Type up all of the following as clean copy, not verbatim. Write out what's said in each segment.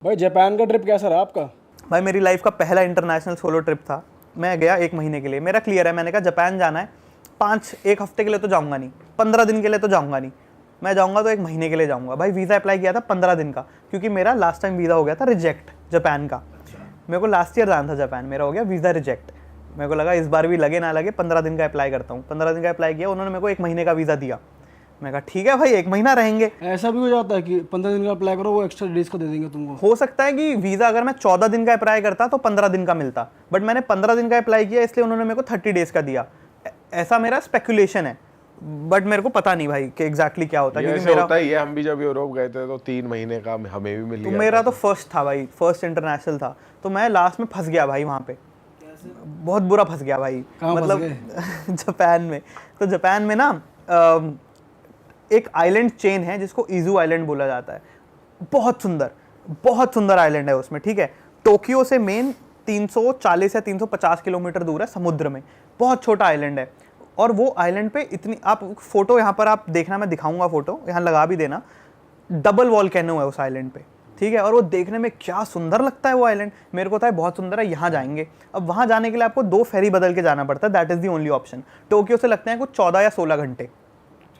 भाई जापान का ट्रिप कैसा रहा आपका? भाई मेरी लाइफ का पहला इंटरनेशनल सोलो ट्रिप था। मैं गया 1 महीने के लिए, मेरा क्लियर है, मैंने कहा जापान जाना है। 1 हफ्ते के लिए तो जाऊंगा नहीं, 15 दिन के लिए तो जाऊंगा नहीं, मैं जाऊंगा तो 1 महीने के लिए जाऊंगा। भाई वीज़ा अप्लाई किया था 15 दिन का, क्योंकि मेरा लास्ट टाइम वीज़ा हो गया था रिजेक्ट जापान का। मेरे को लास्ट ईयर जाना था जापान, मेरा हो गया वीज़ा रिजेक्ट। मेरे को लगा इस बार भी लगे ना लगे 15 दिन का अप्लाई करता हूँ। 15 दिन का अप्लाई किया, उन्होंने मेरे को 1 महीने का वीज़ा दिया। मैं कहा ठीक है भाई 1 महीना रहेंगे। ऐसा भी हो जाता है कि 15 दिन का अप्लाई करो, वो एक्स्ट्रा डेज का दे देंगे तुमको? हो सकता है कि वीज़ा अगर मैं 14 दिन का अप्लाई करता तो 15 दिन का मिलता, बट मैंने 15 दिन का अप्लाई किया, इसलिए उन्होंने मेरे को 30 डेज का दिया। ऐसा मेरा स्पेकुलेशन है, बट मेरे को पता नहीं भाई कि एग्जैक्टली क्या होता है, क्योंकि मेरा होता ही है। हम भी जब यूरोप गए थे तो 3 महीने का हमें भी मिल तो गया मेरा तो फर्स्ट था भाई, फर्स्ट इंटरनेशनल था, तो मैं लास्ट में फंस गया भाई वहाँ पे। बहुत बुरा फंस गया भाई, मतलब जापान में। तो जापान में ना एक आइलैंड चेन है जिसको इजू आइलैंड बोला जाता है। बहुत सुंदर आइलैंड है उसमें, ठीक है। टोक्यो से मेन 340 या 350 किलोमीटर दूर है समुद्र में। बहुत छोटा आइलैंड है, और वो आइलैंड पे इतनी, आप फोटो यहाँ पर आप देखना, मैं दिखाऊंगा फोटो, यहाँ लगा भी देना। डबल वॉल्केनो है उस आइलैंड पे, ठीक है। और वो देखने में क्या सुंदर लगता है वो आइलैंड, मेरे को था बहुत सुंदर है, यहाँ जाएंगे। अब वहाँ जाने के लिए आपको 2 फेरी बदल के जाना पड़ता है, that is the only option. Tokyo से लगते हैं कुछ 14 या 16 घंटे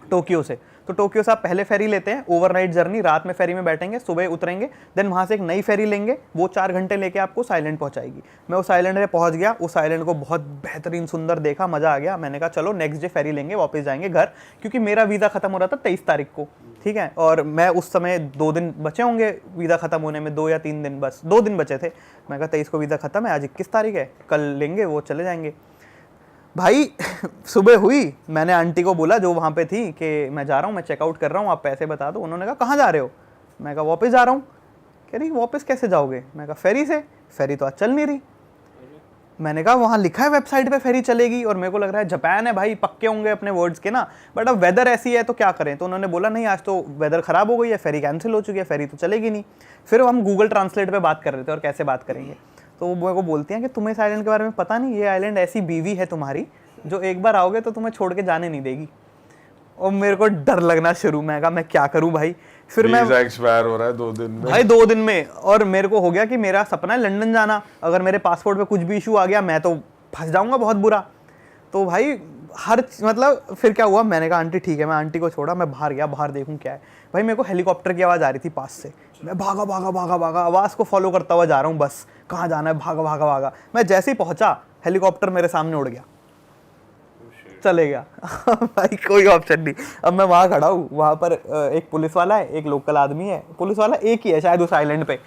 टोक्यो से। तो टोक्यो से आप पहले फेरी लेते हैं, ओवरनाइट जर्नी, रात में फेरी में बैठेंगे, सुबह उतरेंगे, देन वहाँ से एक नई फेरी लेंगे, वो 4 घंटे लेके आपको उस आइलैंड पहुँचाएगी। मैं उस आइलैंड पे पहुँच गया, उस आइलैंड को बहुत बेहतरीन सुंदर देखा, मज़ा आ गया। मैंने कहा चलो नेक्स्ट डे फेरी लेंगे, वापस जाएंगे घर, क्योंकि मेरा वीज़ा खत्म हो रहा था 23 तारीख को, ठीक है। और मैं उस समय 2 दिन बचे होंगे वीज़ा ख़त्म होने में, 2 या 3 दिन, बस 2 दिन बचे थे। मैं कहा 23 को वीज़ा ख़त्म है, आज 21 तारीख है, कल लेंगे, वो चले जाएंगे भाई। सुबह हुई, मैंने आंटी को बोला जो वहाँ पे थी कि मैं जा रहा हूँ, मैं चेकआउट कर रहा हूँ, आप पैसे बता दो। उन्होंने कहा कहाँ जा रहे हो? मैं कहा वापस जा रहा हूँ। कह रही वापस कैसे जाओगे? मैं कहा फेरी से। फेरी तो आज चल नहीं रही। मैंने कहा वहाँ लिखा है वेबसाइट पे फेरी चलेगी, और मेरे को लग रहा है जापान है भाई, पक्के होंगे अपने वर्ड्स के ना, बट अब वेदर ऐसी है तो क्या करें। तो उन्होंने बोला नहीं, आज तो वेदर ख़राब हो गई है, फेरी कैंसिल हो चुकी है, फेरी तो चलेगी नहीं। फिर हम गूगल ट्रांसलेट पे बात कर रहे थे और कैसे बात करेंगे, तो वो मेरे को बोलती हैं कि तुम्हें इस आइलैंड के बारे में पता नहीं, ये आइलैंड ऐसी बीवी है तुम्हारी जो एक बार आओगे तो तुम्हें छोड़ के जाने नहीं देगी। और मेरे को डर लगना शुरू, मैं कहा मैं क्या करूं भाई। फिर मैं एक्सपायर हो रहा है 2 दिन में भाई, 2 दिन में। और मेरे को हो गया कि मेरा सपना है लंदन जाना, अगर मेरे पासपोर्ट पे कुछ भी इशू आ गया मैं तो फंस जाऊंगा बहुत बुरा। तो भाई मतलब फिर क्या हुआ, मैंने कहा आंटी ठीक है, मैं आंटी को छोड़ा, मैं बाहर गया, बाहर देखूं क्या है। भाई मेरे को हेलीकॉप्टर की आवाज़ आ रही थी पास से, मैं भागा आवाज़ को फॉलो करता हुआ जा रहा हूँ, बस कहाँ जाना है, भागा। मैं जैसे ही पहुँचा, हेलीकॉप्टर मेरे सामने उड़ गया, चले गया। भाई कोई ऑप्शन नहीं। अब मैं वहाँ खड़ा हूँ, वहाँ पर एक पुलिस वाला है, एक लोकल आदमी है। पुलिस वाला एक ही है शायद उस आइलैंड पे,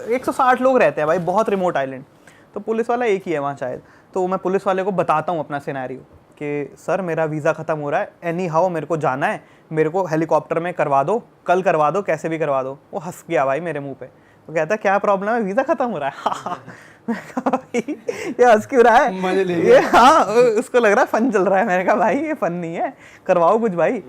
160 लोग रहते हैं भाई, बहुत रिमोट आइलैंड, तो पुलिस वाला एक ही है वहाँ शायद। तो मैं पुलिस वाले को बताता हूँ अपना सिनेरियो कि सर मेरा वीज़ा ख़त्म हो रहा है, एनी हाउ मेरे को जाना है, मेरे को हेलीकॉप्टर में करवा दो, कल करवा दो, कैसे भी करवा दो। वो हंस गया भाई मेरे मुँह पे, तो कहता क्या प्रॉब्लम है, वीज़ा ख़त्म हो रहा है। मैं कहा भाई ये हंस क्यों रहा है, ये हाँ उसको लग रहा है फन चल रहा है। मैंने कहा भाई ये फन नहीं है, करवाओ कुछ भाई।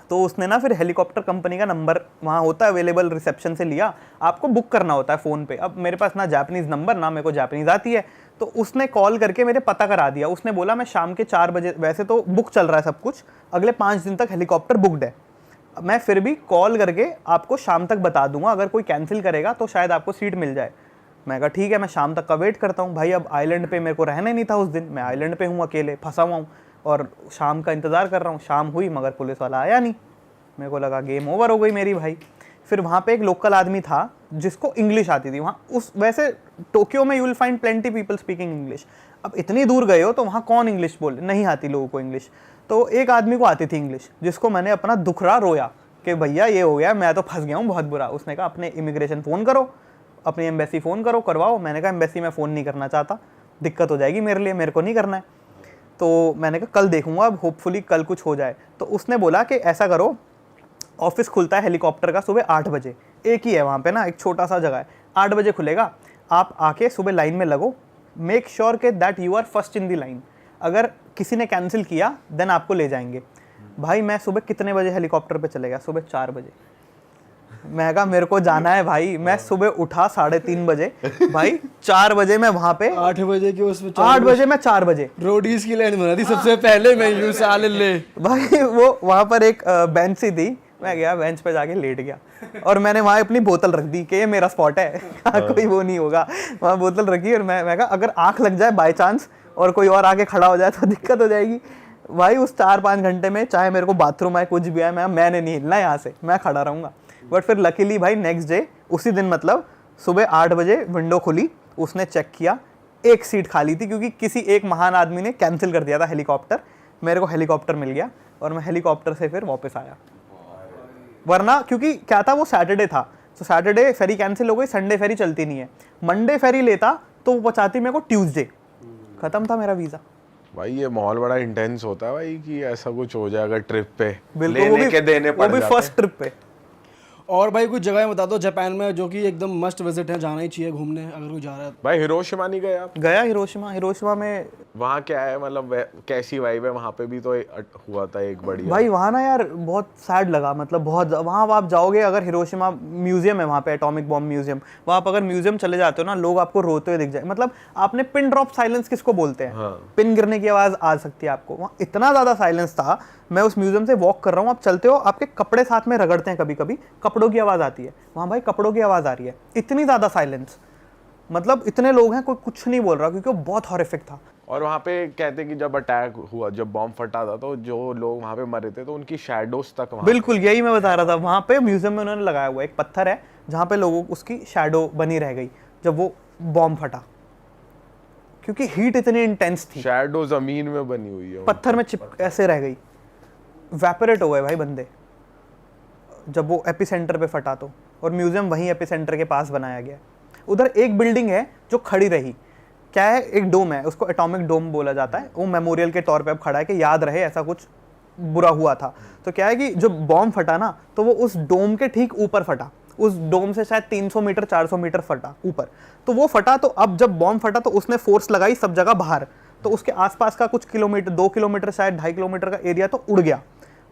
तो उसने ना फिर हेलीकॉप्टर कंपनी का नंबर वहाँ होता है अवेलेबल, रिसेप्शन से लिया, आपको बुक करना होता है फ़ोन पे। अब मेरे पास ना जापानीज़ नंबर, ना मेरे को जापानीज़ आती है, तो उसने कॉल करके मेरे पता करा दिया। उसने बोला मैं शाम के 4 बजे, वैसे तो बुक चल रहा है सब कुछ, अगले 5 दिन तक हेलीकॉप्टर बुकड है, मैं फिर भी कॉल करके आपको शाम तक बता दूंगा, अगर कोई कैंसिल करेगा तो शायद आपको सीट मिल जाए। मैं कहा ठीक है, मैं शाम तक का वेट करता हूँ। भाई अब आइलैंड पे मेरे को रहना ही नहीं था उस दिन, मैं आइलैंड पे हूँ, अकेले फंसा हुआ हूँ, और शाम का इंतज़ार कर रहा हूँ। शाम हुई मगर पुलिस वाला आया नहीं, मेरे को लगा गेम ओवर हो गई मेरी भाई। फिर वहाँ पे एक लोकल आदमी था जिसको इंग्लिश आती थी वहाँ, उस वैसे टोक्यो में you will find plenty people speaking English. अब इतनी दूर गए हो तो वहाँ कौन इंग्लिश बोले, नहीं आती लोगों को इंग्लिश। तो एक आदमी को आती थी इंग्लिश, जिसको मैंने अपना दुखड़ा रोया कि भैया ये हो गया, मैं तो फंस गया हूँ बहुत बुरा। उसने कहा अपने इमिग्रेशन फ़ोन करो, अपनी एम्बेसी फ़ोन करो, करवाओ। मैंने कहा एम्बेसी में फ़ोन नहीं करना चाहता, दिक्कत हो जाएगी मेरे लिए, मेरे को नहीं करना है। तो मैंने कहा कल देखूंगा, अब होपफुली कल कुछ हो जाए। तो उसने बोला कि ऐसा करो, ऑफिस खुलता है हेलीकॉप्टर का सुबह 8 बजे, एक ही है वहाँ पे ना, एक छोटा सा जगह है, 8 बजे खुलेगा, आप आके सुबह लाइन में लगो, मेक श्योर के that you are first in the line. अगर किसी ने कैंसिल किया देन आपको ले जाएंगे। भाई मैं सुबह कितने बजे हेलीकॉप्टर पे चले गया? सुबह 4 बजे। मैं कहा मेरे को जाना है भाई। मैं सुबह उठा 3:30 बजे, भाई 4 बजे मैं वहाँ पे, 8 बजे की उसमें 8 बजे मैं 4 बजे रोडीज की लाइन बना दी सबसे पहले, मैं यूं साल ले भाई। वो वहाँ पर एक बेंच सी थी, मैं गया बेंच पे जाके लेट गया और मैंने वहाँ अपनी बोतल रख दी कि ये मेरा स्पॉट है, कोई वो नहीं होगा। वहाँ बोतल रखी और मैं कहा अगर आँख लग जाए बाय चांस और कोई और आके खड़ा हो जाए तो दिक्कत हो जाएगी। भाई उस 4-5 घंटे में चाहे मेरे को बाथरूम आए कुछ भी आए, मैंने नहीं हिलना यहाँ से, मैं खड़ा रहूँगा। बट फिर लकीली भाई नेक्स्ट डे उसी दिन मतलब सुबह 8 बजे विंडो खुली, उसने चेक किया, एक सीट खाली थी क्योंकि किसी एक महान आदमी ने कैंसिल कर दिया था हेलीकॉप्टर। मेरे को हेलीकॉप्टर मिल गया और मैं हेलीकॉप्टर से फिर वापस आया। वरना क्योंकि क्या था वो सैटरडे था, तो सैटरडे फेरी कैंसिल हो गई, संडे फेरी चलती नहीं है। मंडे फेरी लेता तो वो पहुंचाती मेरे को ट्यूसडे, खत्म था मेरा वीज़ा। भाई ये माहौल बड़ा इंटेंस होता है भाई कि ऐसा कुछ हो जाएगा ट्रिप पे, बिल्कुल, वो लेने के देने पड़ जाते हैं। फर्स्ट ट्रिप पे। और भाई कुछ जगह बता दो जापान में जो कि एकदम मस्ट विजिट है, जाना ही चाहिए घूमने अगर कोई जा रहा है। भाई हिरोशिमा नहीं गए आप? गया हिरोशिमा में। वहाँ क्या है मतलब कैसी वाइब है? वहाँ पे भी तो हुआ था एक बढ़िया। भाई वहाँ ना यार बहुत सैड लगा, मतलब बहुत। वहाँ आप जाओगे अगर हिरोशिमा म्यूजियम है वहाँ पे, एटॉमिक बॉम्ब म्यूजियम, वहाँ आप अगर म्यूजियम चले जाते हो ना, लोग आपको रोते हुए दिख जाए। मतलब आपने पिन ड्रॉप साइलेंस किसको बोलते हैं? हाँ। पिन गिरने की आवाज़ आ सकती है आपको। वहाँ इतना ज़्यादा साइलेंस था। मैं उस म्यूजियम से वॉक कर रहा हूँ, आप चलते हो, आपके कपड़े साथ में रगड़ते हैं कभी कभी, कपड़ों की आवाज़ आती है। वहाँ भाई कपड़ों की आवाज़ आ रही है, इतनी ज़्यादा साइलेंस। मतलब इतने लोग हैं, कोई कुछ नहीं बोल रहा क्योंकि वो बहुत हॉरिफिक था। और वहाँ पे कहते हैं कि जब अटैक हुआ, जब बॉम्ब फटा था, तो जो लोग वहाँ पे मरे थे तो उनकी शैडोज तक वहाँ बिल्कुल यही मैं बता रहा था। वहाँ पे म्यूजियम में उन्होंने लगाया हुआ एक पत्थर है जहाँ पे लोगों उसकी शैडो बनी रह गई जब वो बॉम्ब फटा, क्योंकि हीट इतनी इंटेंस थी। शैडो जमीन में बनी हुई है, पत्थर में चिप ऐसे रह गई, वैपोरेट हो गए भाई बंदे जब वो एपिसेंटर पे फटा तो। और म्यूजियम वहीं एपिसेंटर के पास बनाया गया। उधर एक बिल्डिंग है जो खड़ी रही, क्या है, एक डोम है, उसको एटॉमिक डोम बोला जाता है। वो मेमोरियल के तौर पे अब खड़ा है कि याद रहे ऐसा कुछ बुरा हुआ था। तो क्या है कि जो बॉम्ब फटा ना, तो वो उस डोम के ठीक ऊपर फटा, उस डोम से शायद 300 मीटर 400 मीटर फटा ऊपर। तो वो फटा, तो अब जब बॉम्ब फटा तो उसने फोर्स लगाई सब जगह बाहर, तो उसके आसपास का कुछ किलोमीटर, 2 किलोमीटर शायद 2.5 किलोमीटर का एरिया तो उड़ गया,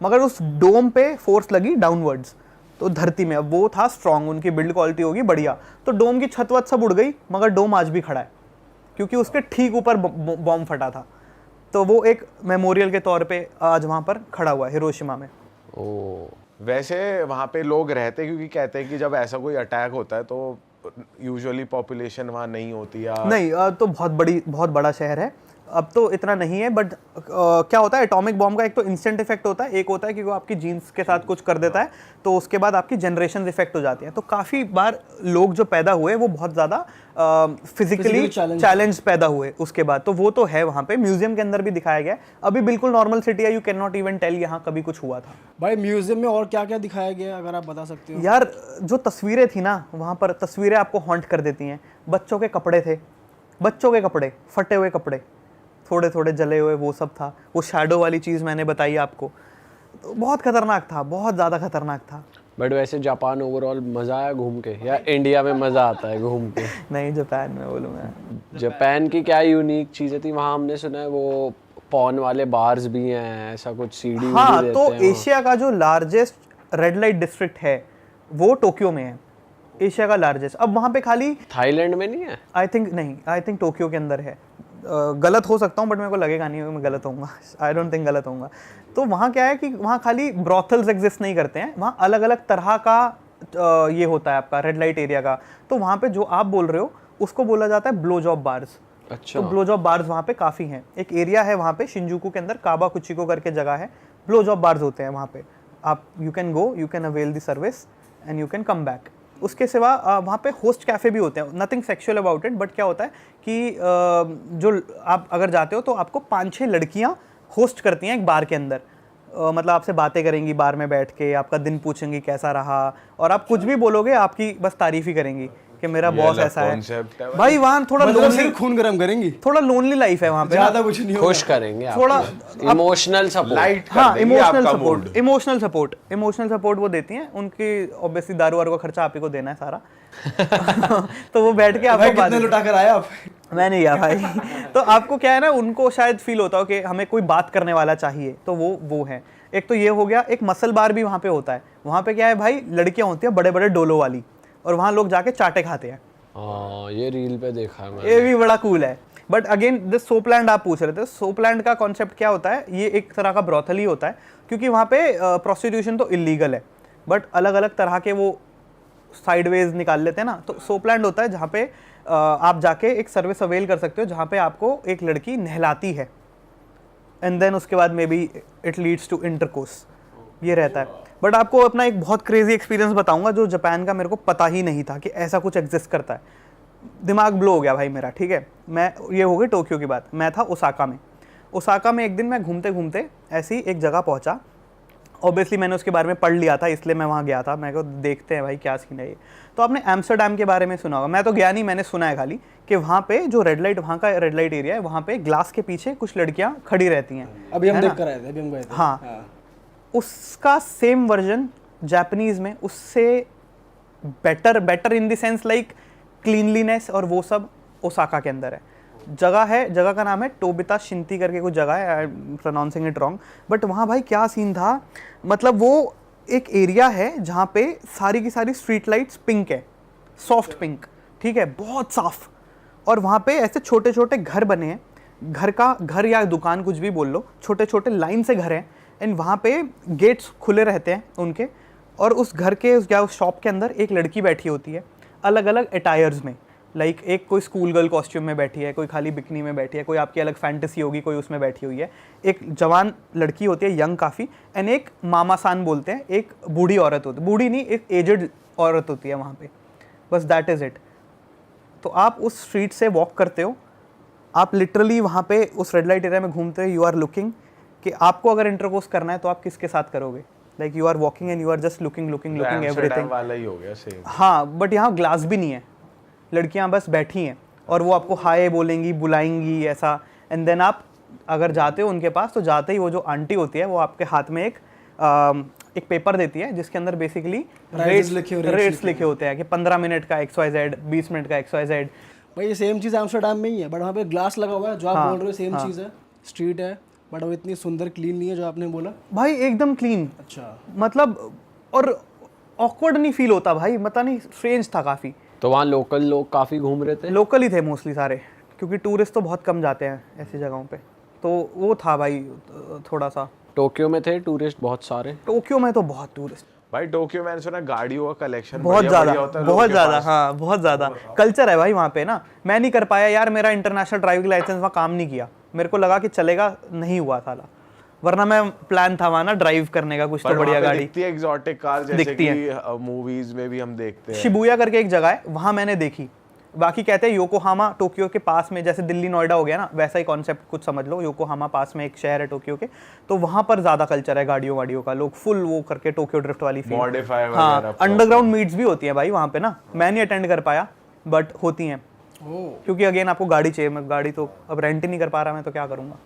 मगर उस डोम पे फोर्स लगी डाउनवर्ड्स, तो धरती में। अब वो था स्ट्रॉन्ग, उनकी बिल्ड क्वालिटी होगी बढ़िया, तो डोम की छत वत सब उड़ गई, मगर डोम आज भी खड़ा है क्योंकि उसके ठीक ऊपर बॉम्ब फटा था। तो वो एक मेमोरियल के तौर पे आज वहाँ पर खड़ा हुआ है हिरोशिमा में। ओ, वैसे वहाँ पे लोग रहते क्योंकि कहते हैं कि जब ऐसा कोई अटैक होता है तो यूजुअली पॉपुलेशन वहाँ नहीं होती या नहीं, तो बहुत बड़ा शहर है, अब तो इतना नहीं है। बट क्या होता है एटॉमिक बॉम्ब का, एक तो इंस्टेंट इफेक्ट होता है, एक होता है कि वो आपकी जीन्स के साथ कुछ कर देता है तो उसके बाद आपकी जनरेशन इफेक्ट हो जाती है। तो काफ़ी बार लोग जो पैदा हुए वो बहुत ज़्यादा फिजिकली चैलेंज पैदा हुए उसके बाद। तो वो तो है वहाँ पे, म्यूजियम के अंदर भी दिखाया गया है। अभी बिल्कुल नॉर्मल सिटी है, you can not even tell यहाँ कभी कुछ हुआ था। भाई म्यूजियम में और क्या क्या दिखाया गया अगर आप बता सकते हो? यार जो तस्वीरें थी ना वहाँ पर, तस्वीरें आपको हॉन्ट कर देती हैं। बच्चों के कपड़े थे, बच्चों के कपड़े, फटे हुए कपड़े, थोड़े थोड़े जले हुए, वो सब था। वो शैडो वाली चीज़ मैंने बताई आपको, तो बहुत खतरनाक था, बहुत ज़्यादा खतरनाक था। बट वैसे जापान ओवरऑल मज़ा आया घूम के, या इंडिया में मज़ा आता है घूम के? नहीं, जापान में बोलूँ मैं। जापान की क्या यूनिक चीज़ें थी वहाँ? हमने सुना है वो पॉन वाले बार्स भी हैं, ऐसा कुछ सीढ़ी हाँ, भी तो देते हैं एशिया का जो लार्जेस्ट रेड लाइट डिस्ट्रिक्ट है वो टोक्यो में है, एशिया का लार्जेस्ट। अब वहाँ पे खाली थाईलैंड में नहीं है? आई थिंक टोक्यो के अंदर है। गलत हो सकता हूँ बट मेरे को लगेगा नहीं मैं गलत होऊंगा, आई डोंट थिंक गलत होऊंगा। तो वहाँ क्या है कि वहाँ खाली ब्रॉथल्स एग्जिस्ट नहीं करते हैं, वहाँ अलग अलग तरह का ये होता है आपका रेड लाइट एरिया का। तो वहाँ पे जो आप बोल रहे हो उसको बोला जाता है ब्लो जॉब बार्स। अच्छा। तो ब्लो जॉब बार्स वहाँ पे काफ़ी हैं। एक एरिया है वहाँ पे शिंजुकू के अंदर, काबाकुचिको करके जगह है, ब्लो जॉब बार्स होते हैं वहाँ पे। आप you can go, you can avail the service and you can come back. उसके सिवा वहाँ पे होस्ट कैफ़े भी होते हैं, nothing sexual about it. But क्या होता है कि जो आप अगर जाते हो तो आपको 5-6 लड़कियाँ होस्ट करती हैं एक बार के अंदर। मतलब आपसे बातें करेंगी बार में बैठ के, आपका दिन पूछेंगी कैसा रहा, और आप कुछ भी बोलोगे आपकी बस तारीफ ही करेंगी कि मेरा बॉस ऐसा है। भाई वहाँ थोड़ा लोनली, खून गरम करेंगी, थोड़ा लोनली लाइफ है वहाँ पे, ज्यादा कुछ नहीं खुश करेंगे थोड़ा इमोशनल सपोर्ट। हाँ, इमोशनल सपोर्ट वो देती हैं। उनकी ऑब्वियसली दारू वारू का खर्चा आप ही को देना है सारा। तो वो बैठ के आपको कितने लुटा कर आया आप? मैं नहीं गया भाई। तो आपको क्या है ना, उनको शायद फील होता हो कि हमें कोई बात करने वाला चाहिए, तो वो है। एक तो ये हो गया। एक मसल बार भी वहाँ पे होता है। वहाँ पे क्या है भाई, लड़कियाँ होती हैं बड़े बड़े डोलों वाली, और वहाँ लोग जाके चाटे खाते हैं। हाँ, ये रील पे देखा है मैंने। ये भी बड़ा कूल है। बट अगेन दिस सोपलैंड आप पूछ रहे थे, सोपलैंड का कॉन्सेप्ट क्या होता है, ये एक तरह का ब्रॉथल ही होता है, क्योंकि वहाँ पे प्रोस्टिट्यूशन तो इलीगल है। बट अलग अलग तरह के वो साइडवेज निकाल लेते हैं ना, तो सोपलैंड होता है जहाँ पे आप जाके एक सर्विस अवेल कर सकते हो जहाँ पे आपको एक लड़की नहलाती है एंड देन उसके बाद may be it leads to intercourse, ये रहता है। बट आपको अपना एक बहुत क्रेजी एक्सपीरियंस बताऊंगा जो जापान का मेरे को पता ही नहीं था कि ऐसा कुछ एग्जिस्ट करता है। दिमाग ब्लो हो गया भाई मेरा, ठीक है। मैं ये हो गई टोक्यो की बात, मैं था ओसाका में। ओसाका में एक दिन मैं घूमते घूमते ऐसी एक जगह पहुंचा। ऑब्वियसली मैंने उसके बारे में पढ़ लिया था इसलिए मैं वहाँ गया था। मैं को देखते हैं भाई क्या सीन है ये। तो आपने एम्स्टरडैम के बारे में सुना होगा, मैं तो गया नहीं, मैंने सुना है खाली कि वहाँ पे जो रेड लाइट, वहाँ का रेड लाइट एरिया है, वहाँ पे ग्लास के पीछे कुछ लड़कियाँ खड़ी रहती हैं। अभी हम है देख ना? कर आए थे, अभी हम गए थे। हाँ। उसका सेम वर्जन जापानीज में, उससे better in the sense like cleanliness और वो सब ओसाका के अंदर है। जगह का नाम है टोबिता शिंती करके कुछ जगह है, I am pronouncing it wrong. But वहाँ भाई क्या सीन था, मतलब वो एक एरिया है जहाँ पे सारी की सारी स्ट्रीट लाइट्स पिंक है, सॉफ्ट पिंक, ठीक है, बहुत साफ। और वहाँ पे ऐसे छोटे छोटे घर बने हैं, घर या दुकान कुछ भी बोल लो, छोटे छोटे लाइन से घर हैं एंड वहाँ पे गेट्स खुले रहते हैं उनके। और उस घर के या उस शॉप के अंदर एक लड़की बैठी होती है अलग अलग अटायर्स में, लाइक एक कोई स्कूल गर्ल कॉस्ट्यूम में बैठी है, कोई खाली बिकनी में बैठी है, कोई आपकी अलग फैंटेसी होगी, कोई उसमें बैठी हुई है। एक जवान लड़की होती है, यंग काफ़ी, एंड एक मामा सान बोलते हैं, एक बूढ़ी औरत होती है, बूढ़ी नहीं, एक एजड औरत होती है वहाँ पे, बस दैट इज़ इट। तो आप उस स्ट्रीट से वॉक करते हो, आप लिटरली वहाँ पे उस रेड लाइट एरिया में घूमते हो, यू आर लुकिंग कि आपको अगर इंटरकोर्स करना है तो आप किसके साथ करोगे, like you are walking and you are just looking everything वाला ही हो गया सेम। हाँ, बट यहाँ ग्लास भी नहीं है, लड़कियाँ बस बैठी हैं और वो आपको हाय बोलेंगी, बुलाएंगी ऐसा। एंड देन आप अगर जाते हो उनके पास तो जाते ही वो जो आंटी होती है वो आपके हाथ में एक पेपर देती है जिसके अंदर बेसिकली रेट्स लिखे होते हैं कि 15 मिनट का XYZ, 20 मिनट का XYZ। भाई ये सेम चीज़ एम्स्टरडैम में ही है, बट वहाँ पे ग्लास लगा हुआ है जो आप बोल रहे हो, सेम चीज़ है, स्ट्रीट है, बट वो इतनी सुंदर क्लीन नहीं है जो आपने बोला। भाई एकदम क्लीन, अच्छा, मतलब और ऑकवर्ड नहीं फील होता भाई, मतलब नहीं, स्ट्रेंज था काफ़ी। तो वहाँ लोकल लोग काफ़ी घूम रहे थे? लोकल ही थे मोस्टली सारे, क्योंकि टूरिस्ट तो बहुत कम जाते हैं ऐसी जगहों पे, तो वो था भाई थोड़ा सा। टोक्यो में थे टूरिस्ट बहुत सारे? टोक्यो में तो बहुत टूरिस्ट, भाई टोक्यो मैंने सुना गाड़ियों का कलेक्शन बहुत ज़्यादा, बहुत ज़्यादा, हाँ बहुत ज़्यादा कल्चर है भाई वहाँ पे ना। मैं नहीं कर पाया यार, मेरा इंटरनेशनल ड्राइविंग लाइसेंस वहाँ काम नहीं किया, मेरे को लगा कि चलेगा, नहीं हुआ साला, वरना मैं प्लान था वहाँ ना ड्राइव करने का कुछ तो बढ़िया गाड़ी। दिखती है एग्जॉटिक कार जैसे कि मूवीज में भी हम देखते हैं। शिबुया करके एक जगह है, वहाँ मैंने देखी। बाकी कहते हैं योकोहामा टोक्यो के पास में, जैसे दिल्ली नोएडा हो गया ना, वैसा ही कॉन्सेप्ट कुछ समझ लो। योकोहामा पास में एक शहर है टोक्यो के, तो वहाँ पर ज़्यादा कल्चर है गाड़ियों का, लोग फुल वो करके टोक्यो ड्रिफ्ट वाली फील। मॉडिफाई हाँ, अंडरग्राउंड मीट्स भी होती है भाई वहाँ पे ना, मैं नहीं अटेंड कर पाया बट होती हैं, क्योंकि अगेन आपको गाड़ी चाहिए, मैं गाड़ी तो अब रेंट ही नहीं कर पा रहा, मैं तो क्या करूँगा।